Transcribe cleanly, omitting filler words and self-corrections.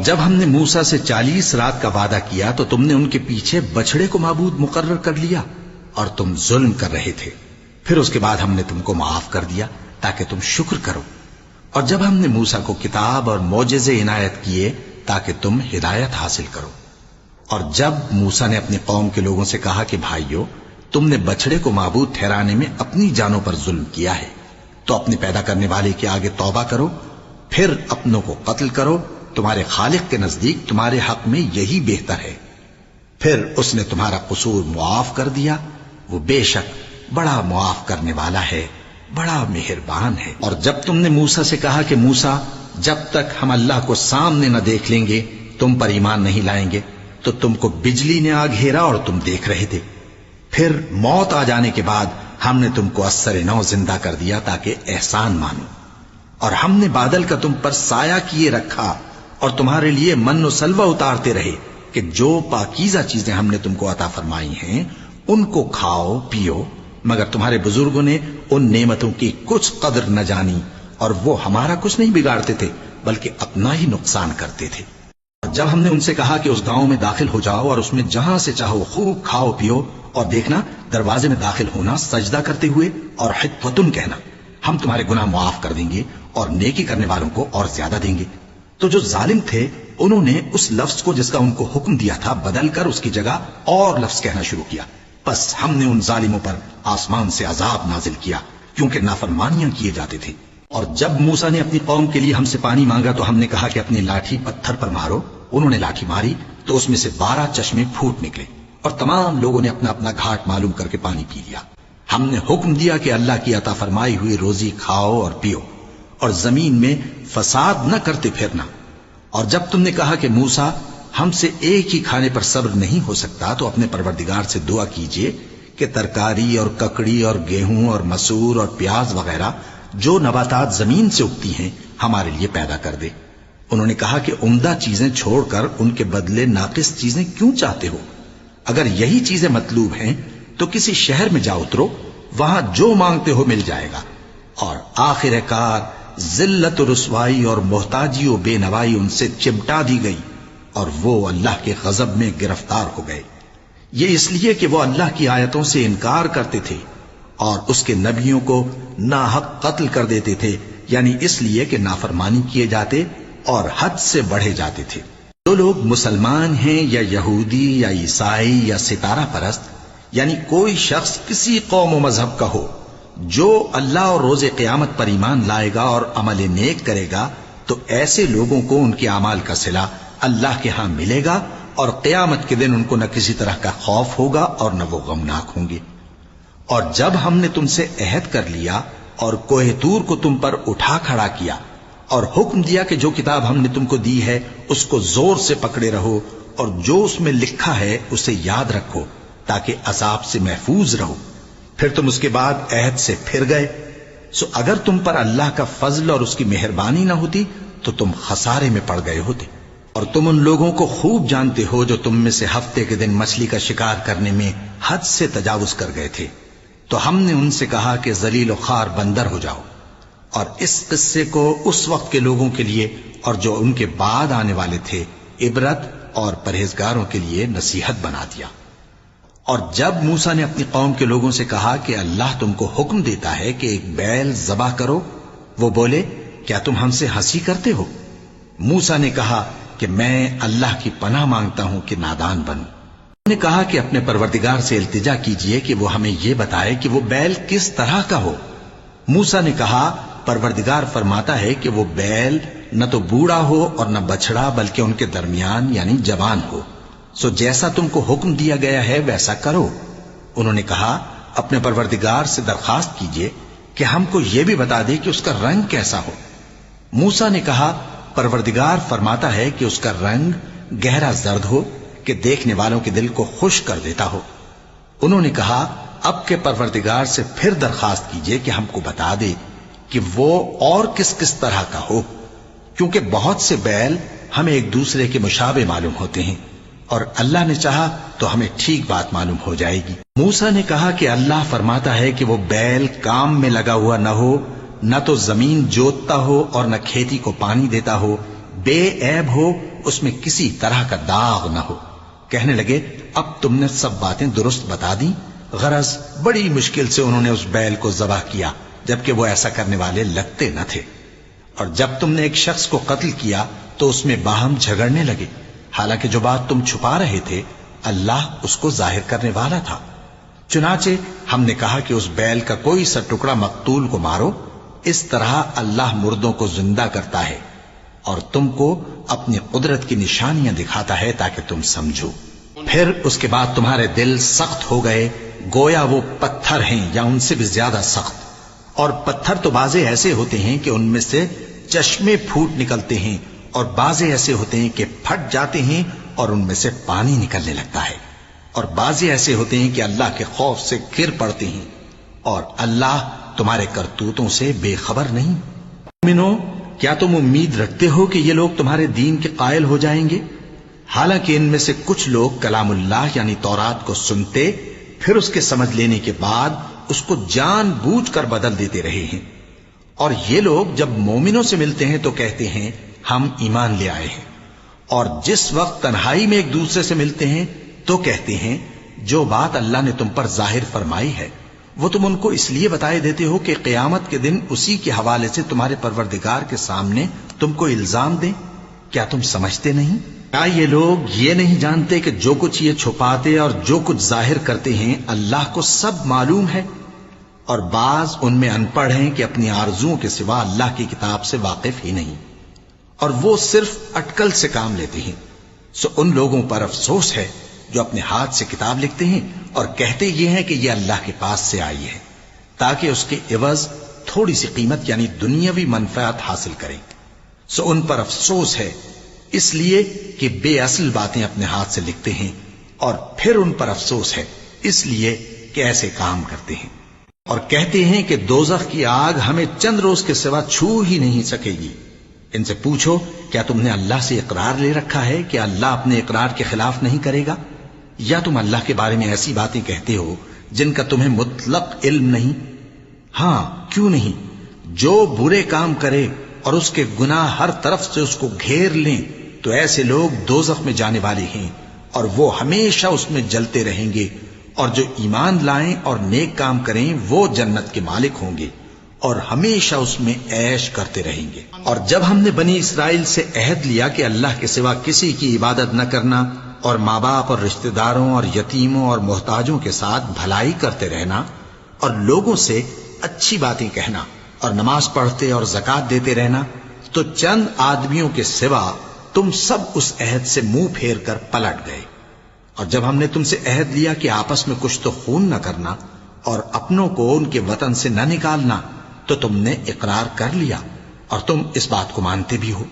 جب ہم نے موسیٰ سے 40 رات کا وعدہ کیا تو تم نے ان کے پیچھے بچڑے کو معبود مقرر کر لیا اور تم ظلم کر رہے تھے. پھر اس کے بعد ہم نے تم کو معاف کر دیا تاکہ تم شکر کرو. اور جب ہم نے موسیٰ کو کتاب اور معجزے عنایت کیے تاکہ تم ہدایت حاصل کرو. اور جب موسیٰ نے اپنی قوم کے لوگوں سے کہا کہ بھائیو، تم نے بچڑے کو معبود ٹھہرانے میں اپنی جانوں پر ظلم کیا ہے، تو اپنے پیدا کرنے والے کے آگے توبہ کرو، پھر اپنوں کو قتل کرو، تمہارے خالق کے نزدیک تمہارے حق میں یہی بہتر ہے. پھر اس نے تمہارا قصور معاف کر دیا، وہ بے شک بڑا معاف کرنے والا ہے، بڑا مہربان ہے. اور جب تم نے موسیٰ سے کہا کہ موسیٰ، جب تک ہم اللہ کو سامنے نہ دیکھ لیں گے تم پر ایمان نہیں لائیں گے، تو تم کو بجلی نے آ گھیرا اور تم دیکھ رہے تھے. پھر موت آ جانے کے بعد ہم نے تم کو اثر نو زندہ کر دیا تاکہ احسان مانو. اور ہم نے بادل کا تم پر سایہ کیے رکھا اور تمہارے لیے من و سلوہ اتارتے رہے کہ جو پاکیزہ چیزیں ہم نے تم کو عطا فرمائی ہیں ان کو کھاؤ پیو، مگر تمہارے بزرگوں نے ان نعمتوں کی کچھ قدر نہ جانی اور وہ ہمارا کچھ نہیں بگاڑتے تھے بلکہ اپنا ہی نقصان کرتے تھے. جب ہم نے ان سے کہا کہ اس گاؤں میں داخل ہو جاؤ اور اس میں جہاں سے چاہو خوب کھاؤ پیو، اور دیکھنا دروازے میں داخل ہونا سجدہ کرتے ہوئے اور حطوۃ کہنا، ہم تمہارے گناہ معاف کر دیں گے اور نیکی کرنے والوں کو اور زیادہ دیں گے. تو جو ظالم تھے انہوں نے اس لفظ کو جس کا ان کو حکم دیا تھا بدل کر اس کی جگہ اور لفظ کہنا شروع کیا. بس ہم نے ان ظالموں پر آسمان سے عذاب نازل کیا کیونکہ نافرمانیاں کیے جاتے تھے. اور جب موسیٰ نے اپنی قوم کے لیے ہم سے پانی مانگا تو ہم نے کہا کہ اپنی لاٹھی پتھر پر مارو. انہوں نے لاٹھی ماری تو اس میں سے 12 چشمے پھوٹ نکلے اور تمام لوگوں نے اپنا اپنا گھاٹ معلوم کر کے پانی پی لیا. ہم نے حکم دیا کہ اللہ کی عطا فرمائی ہوئی روزی کھاؤ اور پیو اور زمین میں فساد نہ کرتے پھرنا. اور جب تم نے کہا کہ موسیٰ ہم سے ایک ہی کھانے پر صبر نہیں ہو سکتا تو اپنے پروردگار سے دعا کیجئے کہ ترکاری اور ککڑی اور گیہوں اور مسور اور پیاز وغیرہ جو نباتات زمین سے اگتی ہیں ہمارے لیے پیدا کر دے. انہوں نے کہا کہ عمدہ چیزیں چھوڑ کر ان کے بدلے ناقص چیزیں کیوں چاہتے ہو؟ اگر یہی چیزیں مطلوب ہیں تو کسی شہر میں جا اترو، وہاں جو مانگتے ہو مل جائے گا. اور آخر کار ذلت و رسوائی اور محتاجی و بے نوائی ان سے چمٹا دی گئی اور وہ اللہ کے غضب میں گرفتار ہو گئے. یہ اس لیے کہ وہ اللہ کی آیتوں سے انکار کرتے تھے اور اس کے نبیوں کو ناحق قتل کر دیتے تھے، یعنی اس لیے کہ نافرمانی کیے جاتے اور حد سے بڑھے جاتے تھے. جو لوگ مسلمان ہیں یا یہودی یا عیسائی یا ستارہ پرست، یعنی کوئی شخص کسی قوم و مذہب کا ہو، جو اللہ اور روز قیامت پر ایمان لائے گا اور عمل نیک کرے گا تو ایسے لوگوں کو ان کے اعمال کا صلہ اللہ کے ہاں ملے گا اور قیامت کے دن ان کو نہ کسی طرح کا خوف ہوگا اور نہ وہ غمناک ہوں گے. اور جب ہم نے تم سے عہد کر لیا اور کوہ طور کو تم پر اٹھا کھڑا کیا اور حکم دیا کہ جو کتاب ہم نے تم کو دی ہے اس کو زور سے پکڑے رہو اور جو اس میں لکھا ہے اسے یاد رکھو تاکہ عذاب سے محفوظ رہو، پھر تم اس کے بعد عہد سے پھر گئے، سو اگر تم پر اللہ کا فضل اور اس کی مہربانی نہ ہوتی تو تم خسارے میں پڑ گئے ہوتے. اور تم ان لوگوں کو خوب جانتے ہو جو تم میں سے ہفتے کے دن مچھلی کا شکار کرنے میں حد سے تجاوز کر گئے تھے، تو ہم نے ان سے کہا کہ ذلیل و خوار بندر ہو جاؤ. اور اس قصے کو اس وقت کے لوگوں کے لیے اور جو ان کے بعد آنے والے تھے عبرت اور پرہیزگاروں کے لیے نصیحت بنا دیا. اور جب موسیٰ نے اپنی قوم کے لوگوں سے کہا کہ اللہ تم کو حکم دیتا ہے کہ ایک بیل ذبح کرو، وہ بولے کیا تم ہم سے ہنسی کرتے ہو؟ موسیٰ نے کہا کہ میں اللہ کی پناہ مانگتا ہوں کہ نادان بنوں. انہوں نے کہا کہ اپنے پروردگار سے التجا کیجئے کہ وہ ہمیں یہ بتائے کہ وہ بیل کس طرح کا ہو. موسیٰ نے کہا پروردگار فرماتا ہے کہ وہ بیل نہ تو بوڑھا ہو اور نہ بچڑا بلکہ ان کے درمیان یعنی جوان ہو، سو جیسا تم کو حکم دیا گیا ہے ویسا کرو. انہوں نے کہا اپنے پروردگار سے درخواست کیجئے کہ ہم کو یہ بھی بتا دے کہ اس کا رنگ کیسا ہو. موسیٰ نے کہا پروردگار فرماتا ہے کہ اس کا رنگ گہرا زرد ہو کہ دیکھنے والوں کے دل کو خوش کر دیتا ہو. انہوں نے کہا اب کے پروردگار سے پھر درخواست کیجئے کہ ہم کو بتا دے کہ وہ اور کس کس طرح کا ہو، کیونکہ بہت سے بیل ہمیں ایک دوسرے کے مشابہ معلوم ہوتے ہیں اور اللہ نے چاہا تو ہمیں ٹھیک بات معلوم ہو جائے گی. موسیٰ نے کہا کہ اللہ فرماتا ہے کہ وہ بیل کام میں لگا ہوا نہ ہو، نہ تو زمین جوتتا ہو اور نہ کھیتی کو پانی دیتا ہو، بے عیب ہو اس میں کسی طرح کا داغ نہ ہو۔ کہنے لگے اب تم نے سب باتیں درست بتا دی۔ غرض بڑی مشکل سے انہوں نے اس بیل کو ذبح کیا، جبکہ وہ ایسا کرنے والے لگتے نہ تھے۔ اور جب تم نے ایک شخص کو قتل کیا تو اس میں باہم جھگڑنے لگے، حالانکہ جو بات تم چھپا رہے تھے اللہ اس کو ظاہر کرنے والا تھا۔ چنانچہ ہم نے کہا کہ اس بیل کا کوئی سا ٹکڑا مقتول کو مارو، اس طرح اللہ مردوں کو زندہ کرتا ہے اور تم کو اپنی قدرت کی نشانیاں دکھاتا ہے تاکہ تم سمجھو۔ پھر اس کے بعد تمہارے دل سخت ہو گئے، گویا وہ پتھر ہیں یا ان سے بھی زیادہ سخت۔ اور پتھر تو بعضے ایسے ہوتے ہیں کہ ان میں سے چشمے پھوٹ نکلتے ہیں، اور بعضے ایسے ہوتے ہیں کہ پھٹ جاتے ہیں اور ان میں سے پانی نکلنے لگتا ہے، اور بعضے ایسے ہوتے ہیں کہ اللہ کے خوف سے گر پڑتے ہیں، اور اللہ تمہارے کرتوتوں سے بے خبر نہیں۔ مومنو، کیا تم امید رکھتے ہو کہ یہ لوگ تمہارے دین کے قائل ہو جائیں گے؟ حالانکہ ان میں سے کچھ لوگ کلام اللہ یعنی تورات کو سنتے، پھر اس کے سمجھ لینے کے بعد اس کو جان بوجھ کر بدل دیتے رہے ہیں۔ اور یہ لوگ جب مومنوں سے ملتے ہیں تو کہتے ہیں ہم ایمان لے آئے ہیں، اور جس وقت تنہائی میں ایک دوسرے سے ملتے ہیں تو کہتے ہیں جو بات اللہ نے تم پر ظاہر فرمائی ہے وہ تم ان کو اس لیے بتائے دیتے ہو کہ قیامت کے دن اسی کے حوالے سے تمہارے پروردگار کے سامنے تم کو الزام دیں۔ کیا تم سمجھتے نہیں؟ کیا یہ لوگ یہ نہیں جانتے کہ جو کچھ یہ چھپاتے اور جو کچھ ظاہر کرتے ہیں اللہ کو سب معلوم ہے؟ اور بعض ان میں ان پڑھ ہیں کہ اپنی آرزوؤں کے سوا اللہ کی کتاب سے واقف ہی نہیں، اور وہ صرف اٹکل سے کام لیتے ہیں۔ سو ان لوگوں پر افسوس ہے جو اپنے ہاتھ سے کتاب لکھتے ہیں اور کہتے یہ ہیں کہ یہ اللہ کے پاس سے آئی ہے، تاکہ اس کے عوض تھوڑی سی قیمت یعنی دنیاوی منفعت حاصل کریں۔ سو ان پر افسوس ہے اس لیے کہ بے اصل باتیں اپنے ہاتھ سے لکھتے ہیں، اور پھر ان پر افسوس ہے اس لیے کہ ایسے کام کرتے ہیں، اور کہتے ہیں کہ دوزخ کی آگ ہمیں چند روز کے سوا چھو ہی نہیں سکے گی۔ ان سے پوچھو کیا تم نے اللہ سے اقرار لے رکھا ہے کہ اللہ اپنے اقرار کے خلاف نہیں کرے گا؟ یا تم اللہ کے بارے میں ایسی باتیں کہتے ہو جن کا تمہیں مطلق علم نہیں؟ ہاں کیوں نہیں، جو برے کام کرے اور اس کے گناہ ہر طرف سے اس کو گھیر لیں تو ایسے لوگ دوزخ میں جانے والے ہیں، اور وہ ہمیشہ اس میں جلتے رہیں گے، اور جو ایمان لائیں اور نیک کام کریں وہ جنت کے مالک ہوں گے اور ہمیشہ اس میں عیش کرتے رہیں گے۔ اور جب ہم نے بنی اسرائیل سے عہد لیا کہ اللہ کے سوا کسی کی عبادت نہ کرنا، اور ماں باپ اور رشتہ داروں اور یتیموں اور محتاجوں کے ساتھ بھلائی کرتے رہنا، اور لوگوں سے اچھی باتیں کہنا، اور نماز پڑھتے اور زکوٰۃ دیتے رہنا، تو چند آدمیوں کے سوا تم سب اس عہد سے منہ پھیر کر پلٹ گئے۔ اور جب ہم نے تم سے عہد لیا کہ آپس میں کچھ تو خون نہ کرنا اور اپنوں کو ان کے وطن سے نہ نکالنا، تو تم نے اقرار کر لیا اور تم اس بات کو مانتے بھی ہو۔